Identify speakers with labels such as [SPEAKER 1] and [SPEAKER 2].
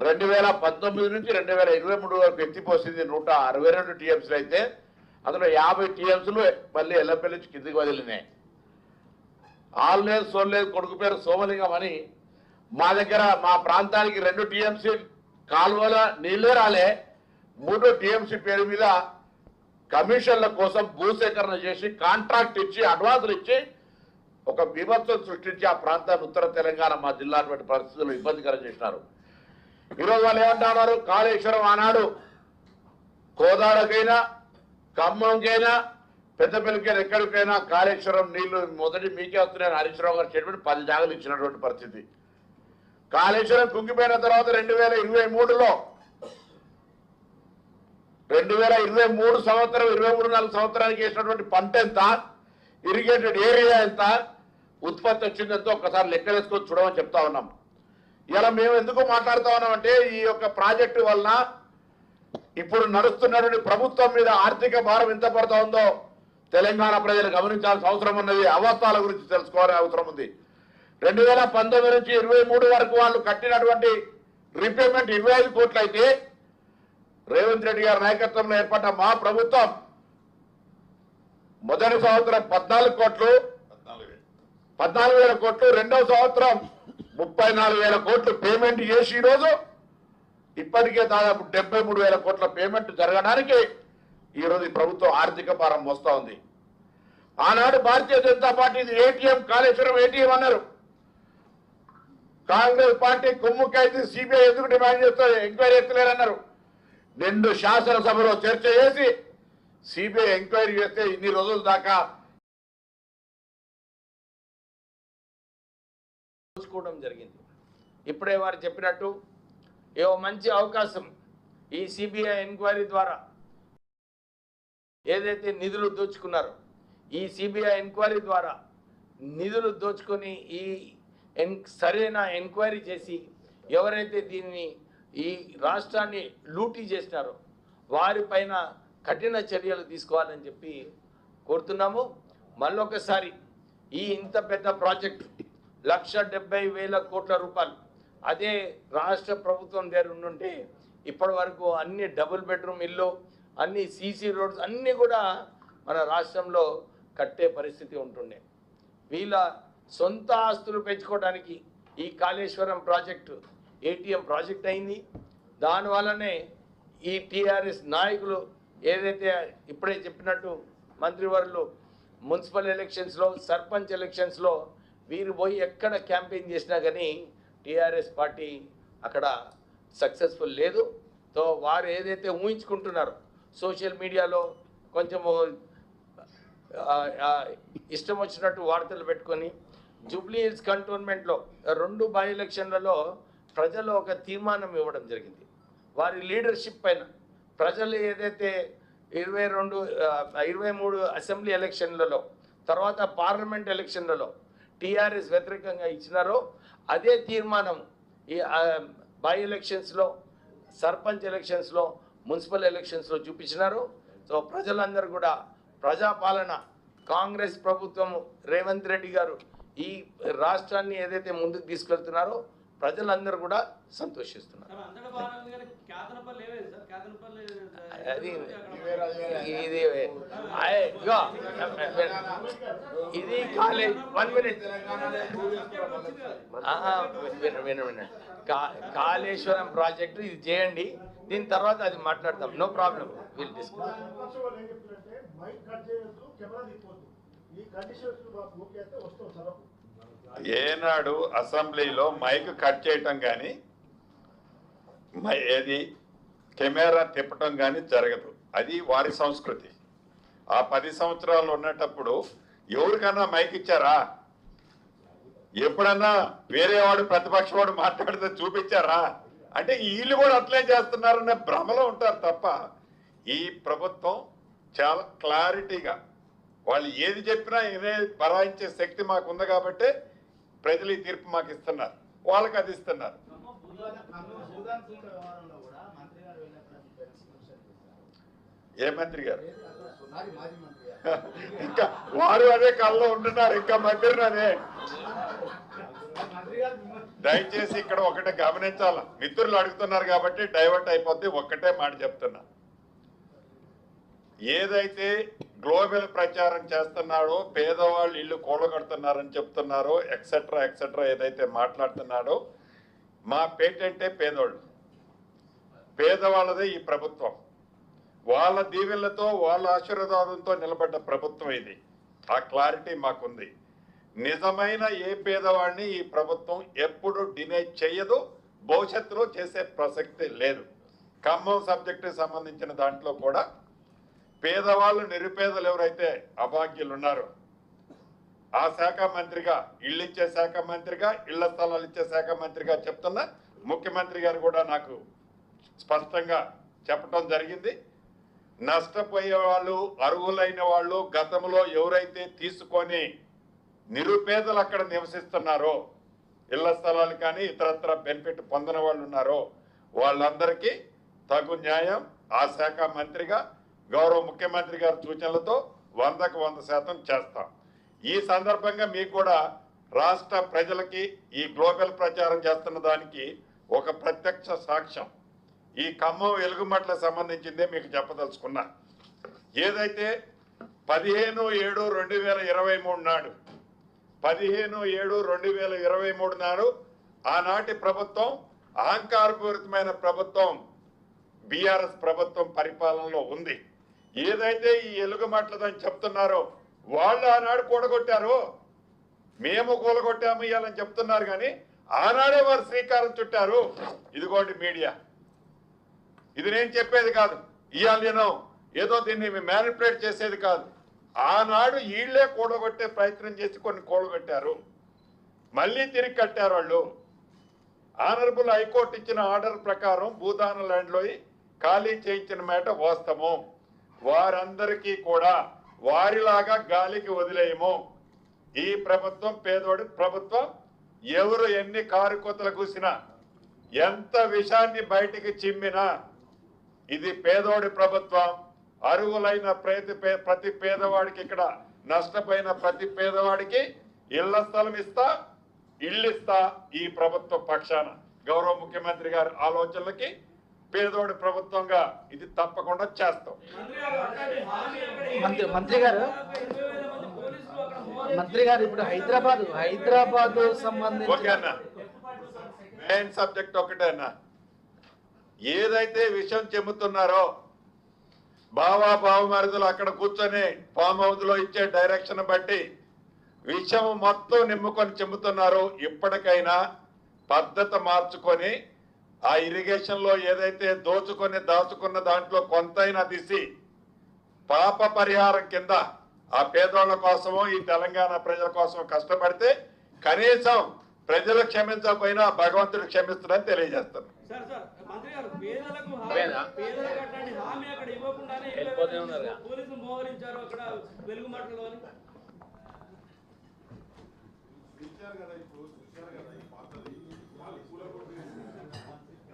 [SPEAKER 1] 2019 నుంచి 2023 వరకు ఎత్తిపోసింది 162 టీఎంసీలు అయితే అందులో 50 టీఎంసీలు మళ్ళీ ఎల్లపల్లి నుంచి కిందికి వదిలినాయి. ఆల్లేదు సోల్లేదు కొడుకు పేరు సోమలింగం అని మా దగ్గర మా ప్రాంతానికి 2 టీఎంసీ కాలువల నీళ్ళే రాలే, 3 టీఎంసీ పేరు మీద కమిషన్ల కోసం భూసేకరణ చేసి కాంట్రాక్ట్ ఇచ్చి అడ్వాన్సులు ఇచ్చి ఒక బీభత్సం సృష్టించి ఆ ప్రాంతాన్ని ఉత్తర తెలంగాణ మా జిల్లా పరిస్థితులు ఇబ్బందికరం చేసినారు. ఈరోజు వాళ్ళు ఏమంటున్నారు, కాళేశ్వరం ఆనాడు కోదాడకైనా ఖమ్మంకైనా పెద్దపల్లికైనా ఎక్కడికైనా కాళేశ్వరం నీళ్లు మొదటి మీకే వస్తున్నాయని హరీష్ రావు గారు చెప్పి 10 జాగాలు ఇచ్చినటువంటి పరిస్థితి. కాళేశ్వరం కుంగిపోయిన తర్వాత 2023లో 2023 సంవత్సరం 23-24 సంవత్సరానికి వేసినటువంటి పంట ఎంత, ఇరిగేటెడ్ ఏరియా ఎంత, ఉత్పత్తి వచ్చిందంతో ఒకసారి లెక్క వేసుకొని చూడమని చెప్తా ఉన్నాం. ఇలా మేము ఎందుకు మాట్లాడుతా ఉన్నామంటే ఈ యొక్క ప్రాజెక్టు వలన ఇప్పుడు నడుస్తున్నటువంటి ప్రభుత్వం మీద ఆర్థిక భారం ఎంత పడుతూ ఉందో తెలంగాణ ప్రజలు గమనించాల్సిన అవసరం ఉన్నది. అవస్థల గురించి తెలుసుకోవాల్సిన అవసరం ఉంది. 2019 నుంచి 23 వరకు వాళ్ళు కట్టినటువంటి రీపేమెంట్ 25 కోట్లు అయితే రేవంత్ రెడ్డి గారి నాయకత్వంలో ఏర్పడ్డ మా ప్రభుత్వం మొదటి సంవత్సరం 14 కోట్లు 14,000 కోట్లు, రెండవ సంవత్సరం 34,000 కోట్లు పేమెంట్ చేసి ఈరోజు ఇప్పటికే దాదాపు 73,000 కోట్ల పేమెంట్ జరగడానికి ఈరోజు ఈ ప్రభుత్వం ఆర్థిక భారం మోస్తా ఉంది. ఆనాడు Bharatiya Janata party ATM Kaleshwaram ATM అన్నారు. కాంగ్రెస్ పార్టీ కుమ్ముకైతే సిబిఐ ఎందుకు డిమాండ్ చేస్తారు, ఎంక్వైరీ ఎత్తలేరన్నారు. నిండు శాసనసభలో చర్చ చేసి సిబిఐ ఎంక్వైరీ చేస్తే ఇన్ని రోజుల దాకా
[SPEAKER 2] చూసుకోవడం జరిగింది. ఇప్పుడే వారు చెప్పినట్టు ఏవో మంచి అవకాశం ఈ సిబిఐ ఎంక్వైరీ ద్వారా ఏదైతే నిధులు దోచుకున్నారో ఈ సిబిఐ ఎంక్వైరీ ద్వారా నిధులు దోచుకొని ఈ సరైన ఎంక్వైరీ చేసి ఎవరైతే దీన్ని ఈ రాష్ట్రాన్ని లూటీ చేసినారో వారిపైన కఠిన చర్యలు తీసుకోవాలని చెప్పి కోరుతున్నాము. మళ్ళొకసారి ఈ ఇంత పెద్ద ప్రాజెక్టు 1,70,000 కోట్ల రూపాయలు అదే రాష్ట్ర ప్రభుత్వం దగ్గర ఉండుంటే ఇప్పటి వరకు అన్ని డబుల్ బెడ్రూమ్ ఇల్లు, అన్ని సీసీ రోడ్స్ అన్నీ కూడా మన రాష్ట్రంలో కట్టే పరిస్థితి ఉంటుండే. వీళ్ళ సొంత ఆస్తులు పెంచుకోవడానికి ఈ కాళేశ్వరం ప్రాజెక్టు ఏటీఎం ప్రాజెక్ట్ అయింది. దానివల్లనే ఈ టీఆర్ఎస్ నాయకులు ఏదైతే ఇప్పుడే చెప్పినట్టు మంత్రివర్యులు మున్సిపల్ ఎలక్షన్స్లో సర్పంచ్ ఎలక్షన్స్లో వీరు పోయి ఎక్కడ క్యాంపెయిన్ చేసినా కానీ టీఆర్ఎస్ పార్టీ అక్కడ సక్సెస్ఫుల్ లేదు. సో వారు ఏదైతే ఊహించుకుంటున్నారో సోషల్ మీడియాలో కొంచెము ఇష్టం వచ్చినట్టు వార్తలు పెట్టుకొని జూబ్లీ హిల్స్ కంటోన్మెంట్లో 2 బై ఎలక్షన్లలో ప్రజలు ఒక తీర్మానం ఇవ్వడం జరిగింది. వారి లీడర్షిప్ పైన ప్రజలు ఏదైతే 23 అసెంబ్లీ ఎలక్షన్లలో తర్వాత పార్లమెంట్ ఎలక్షన్లలో టీఆర్ఎస్ వ్యతిరేకంగా ఇచ్చినారో అదే తీర్మానం ఈ బై ఎలక్షన్స్లో సర్పంచ్ ఎలక్షన్స్లో మున్సిపల్ ఎలక్షన్స్లో చూపించినారు. సో ప్రజలందరూ కూడా ప్రజాపాలన కాంగ్రెస్ ప్రభుత్వం రేవంత్ రెడ్డి గారు ఈ రాష్ట్రాన్ని ఏదైతే ముందుకు తీసుకెళ్తున్నారో ప్రజలందరూ కూడా సంతోషిస్తున్నారు. అది ఇది కాలేజ్ 1 మినిట్ కాళేశ్వరం ప్రాజెక్టు ఇది చేయండి, దీని తర్వాత అది మాట్లాడతాం. No problem, will discuss.
[SPEAKER 3] ఏనాడు అసెంబ్లీలో మైక్ కట్ చేయటం కానీ ఏది కెమెరా తిప్పటం కానీ జరగదు. అది వారి సంస్కృతి. ఆ 10 సంవత్సరాలు ఉన్నటప్పుడు ఎవరికన్నా మైక్ ఇచ్చారా? ఎప్పుడన్నా వేరే వాడు ప్రతిపక్షవాడు మాట్లాడితే చూపించారా? అంటే వీళ్ళు కూడా అట్లే చేస్తున్నారనే భ్రమలో ఉంటారు తప్ప ఈ ప్రభుత్వం చాలా క్లారిటీగా వాళ్ళు ఏది చెప్పినా ఇదే బరాయించే శక్తి మాకు ఉంది కాబట్టి ప్రజలు ఈ తీర్పు మాకు ఇస్తున్నారు, వాళ్ళకి అది ఇస్తున్నారు. ఏ మంత్రి గారు? ఇంకా వారు అదే కళ్ళలో ఉంటున్నారు, ఇంకా మంత్రిని అదే దయచేసి ఇక్కడ ఒకటే గమనించాల, మిత్రులు అడుగుతున్నారు కాబట్టి డైవర్ట్ అయిపోద్ది. ఒక్కటే మాట చెప్తున్నా, ఏదైతే గ్లోబల్ ప్రచారం చేస్తున్నాడో, పేదవాళ్ళు ఇల్లు కూలగొడుతున్నారని చెప్తున్నారో, ఎక్సెట్రా ఎక్సెట్రా ఏదైతే మాట్లాడుతున్నాడో, మా పేటెంటే పేదోళ్ళు, పేదవాళ్ళదే ఈ ప్రభుత్వం. వాళ్ళ దీవెనలతో వాళ్ళ ఆశీర్వాదంతో నిలబడ్డ ప్రభుత్వం ఇది. ఆ క్లారిటీ మాకుంది. నిజమైన ఏ పేదవాడిని ఈ ప్రభుత్వం ఎప్పుడు డినై చేయదు, భవిష్యత్తులో చేసే ప్రసక్తి లేదు. ఖమ్మం సబ్జెక్టుకి సంబంధించిన దాంట్లో కూడా పేదవాళ్ళు, నిరుపేదలు ఎవరైతే అభాగ్యులు ఉన్నారో ఆ శాఖ మంత్రిగా, ఇళ్ళు ఇచ్చే శాఖ మంత్రిగా, ఇళ్ల స్థలాలు ఇచ్చే శాఖ మంత్రిగా చెప్తున్నా, ముఖ్యమంత్రి గారు కూడా నాకు స్పష్టంగా చెప్పడం జరిగింది. నష్టపోయే వాళ్ళు, అర్హులైన వాళ్ళు, గతంలో ఎవరైతే తీసుకొని నిరుపేదలు అక్కడ నివసిస్తున్నారో, ఇళ్ల స్థలాలు కానీ ఇతరత్ర బెనిఫిట్ పొందిన వాళ్ళు ఉన్నారో వాళ్ళందరికీ తగు న్యాయం ఆ శాఖ మంత్రిగా గౌరవ ముఖ్యమంత్రి గారి సూచనలతో 100కు 100% చేస్తాం. ఈ సందర్భంగా మీకు కూడా రాష్ట్ర ప్రజలకి ఈ గ్లోబల్ ప్రచారం చేస్తున్న దానికి ఒక ప్రత్యక్ష సాక్ష్యం ఈ ఖమ్మం వెలుగుమట్లకు సంబంధించిందే మీకు చెప్పదలుచుకున్నా. ఏదైతే 15/7/2023 నాడు 15/7/2023 నాడు ఆనాటి ప్రభుత్వం, అహంకారపూరితమైన ప్రభుత్వం, బీఆర్ఎస్ ప్రభుత్వం పరిపాలనలో ఉంది. ఏదైతే ఈ ఎలుగుమట్లదని చెప్తున్నారో వాళ్ళు ఆనాడు కూడగొట్టారో, మేము కూలగొట్టాము ఇవ్వాలని చెప్తున్నారు, కానీ ఆనాడే వారు శ్రీకారం చుట్టారు. ఇదిగోండి మీడియా, ఇది నేను చెప్పేది కాదు, ఇవాళ నేను ఏదో దీన్ని మ్యానిపులేట్ చేసేది కాదు. ఆనాడు వీళ్లే కూడగొట్టే ప్రయత్నం చేసి కొన్ని కూడగొట్టారు, మళ్ళీ తిరిగి కట్టారు వాళ్ళు. ఆనరబుల్ హైకోర్టు ఇచ్చిన ఆర్డర్ ప్రకారం భూదాన ల్యాండ్లో ఖాళీ చేయించిన మాట వాస్తవం. వారందరికీ కూడా వారిలాగా గాలికి వదిలేయము. ఈ ప్రభుత్వం పేదోడి ప్రభుత్వం. ఎవరు ఎన్ని కారుకోతలు కూసినా, ఎంత విషాన్ని బయటికి చిమ్మినా ఇది పేదోడి ప్రభుత్వం. అర్హులైన ప్రతి పేదవాడికి, ఇక్కడ నష్టపోయిన ప్రతి పేదవాడికి ఇళ్ల స్థలం ఇస్తా, ఇల్లు ఇస్తా. ఈ ప్రభుత్వ పక్షాన గౌరవ ముఖ్యమంత్రి గారి ఆలోచనలకి పేదోడి ప్రభుత్వంగా ఇది తప్పకుండా చేస్తాం.
[SPEAKER 4] మంత్రి గారు ఇప్పుడు హైదరాబాద్ సంబంధించి
[SPEAKER 3] ఓకే అన్న, మెయిన్ సబ్జెక్ట్ ఒకటే అన్న. ఏదైతే విషయం చెబుతున్నారో బావమరుదులు అక్కడ కూర్చొని ఫామ్ హౌస్ లో ఇచ్చే డైరెక్షన్ బట్టి విషయం మొత్తం నిమ్ముకొని చెబుతున్నారు. ఇప్పటికైనా పద్ధతి మార్చుకొని ఆ ఇరిగేషన్ లో ఏదైతే దాచుకున్న దాంట్లో కొంతైనా తీసి పాప పరిహారం కింద ఆ పేదోళ్ల కోసము, ఈ తెలంగాణ ప్రజల కోసం కష్టపడితే కనీసం ప్రజలు క్షమించకపోయినా భగవంతుడు క్షమిస్తాడని తెలియజేస్తాను.
[SPEAKER 2] వెళ్ళిపోతే